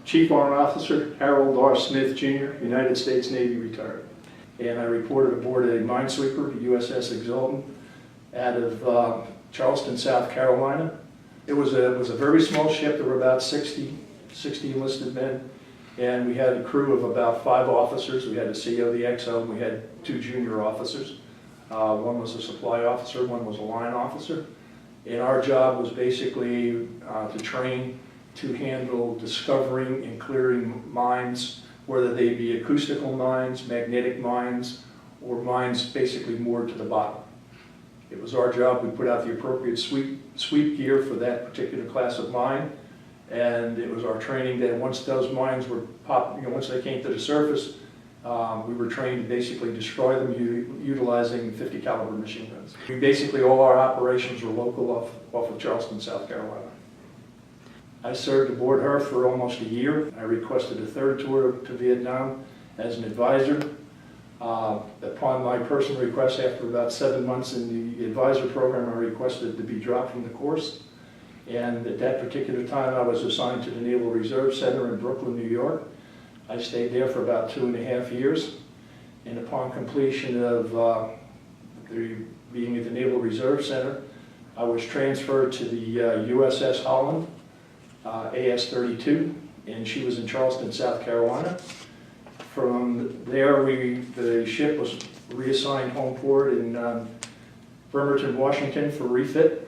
Chief Warrant Officer Harold R. Smith, Jr., United States Navy, retired. And I reported aboard a minesweeper, the USS Exultant, out of Charleston, South Carolina. It was a very small ship. There were about 60 enlisted men, and we had a crew of about 5 officers. We had a CO, the XO, and we had 2 junior officers. One was a supply officer, one was a line officer. And our job was basically to train to handle discovering and clearing mines, whether they be acoustical mines, magnetic mines, or mines basically moored to the bottom. It was our job. We put out the appropriate sweep gear for that particular class of mine, and it was our training that once those mines were once they came to the surface, we were trained to basically destroy them utilizing 50 caliber machine guns. Basically all our operations were local off of Charleston, South Carolina. I served aboard her for almost a year. I requested a 3rd tour to Vietnam as an advisor. Upon my personal request, after about 7 months in the advisor program, I requested to be dropped from the course. And at that particular time, I was assigned to the Naval Reserve Center in Brooklyn, New York. I stayed there for about 2.5 years. And upon completion of being at the Naval Reserve Center, I was transferred to the USS Holland, AS-32, and she was in Charleston, South Carolina. From there, the ship was reassigned home port in Bremerton, Washington for refit.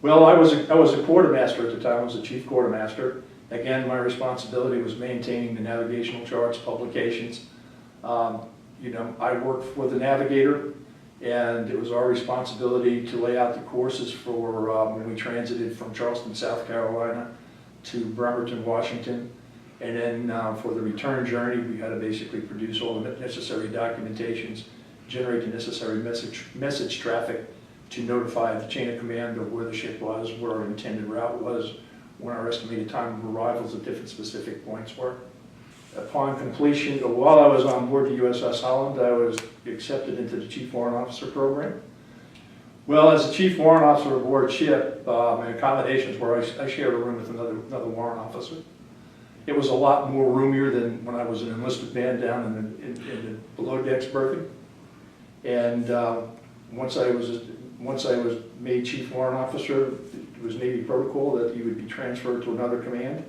Well, I was a quartermaster at the time. I was the chief quartermaster. Again, my responsibility was maintaining the navigational charts, publications. I worked for the navigator, and it was our responsibility to lay out the courses for when we transited from Charleston, South Carolina to Bremerton, Washington. And then for the return journey, we had to basically produce all the necessary documentations, generate the necessary message traffic to notify the chain of command of where the ship was, where our intended route was, when our estimated time of arrivals at different specific points were. Upon completion, while I was on board the USS Holland, I was accepted into the Chief Warrant Officer program. Well, as a Chief Warrant Officer aboard ship, my accommodations were I shared a room with another warrant officer. It was a lot more roomier than when I was an enlisted man down in the below decks berthing. And once I was made Chief Warrant Officer, it was Navy protocol that you would be transferred to another command.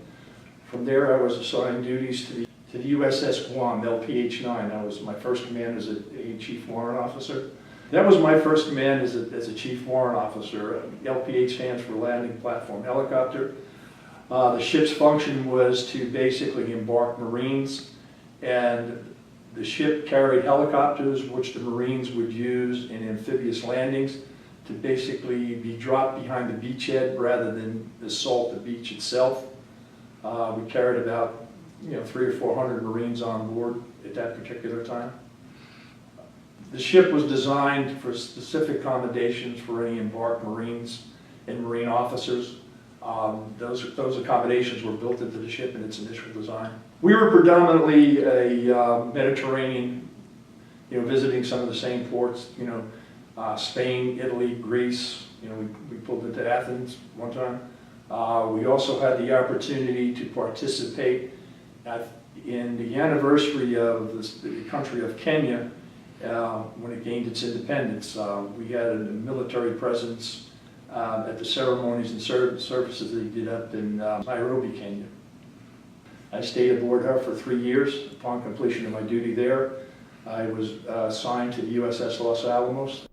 From there, I was assigned duties to the USS Guam, LPH-9. That was my first command as a Chief Warrant Officer. That was my first command as a Chief Warrant Officer. LPH stands for Landing Platform Helicopter. The ship's function was to basically embark Marines, and the ship carried helicopters which the Marines would use in amphibious landings to basically be dropped behind the beachhead rather than assault the beach itself. We carried about 300 or 400 Marines on board at that particular time. The ship was designed for specific accommodations for any embarked Marines and Marine officers. Those accommodations were built into the ship in its initial design. We were predominantly a Mediterranean, visiting some of the same ports, Spain, Italy, Greece. We pulled into Athens one time. We also had the opportunity to participate in the anniversary of the country of Kenya when it gained its independence. We had a military presence at the ceremonies and services they did up in Nairobi, Kenya. I stayed aboard her for 3 years. Upon completion of my duty there, I was assigned to the USS Los Alamos.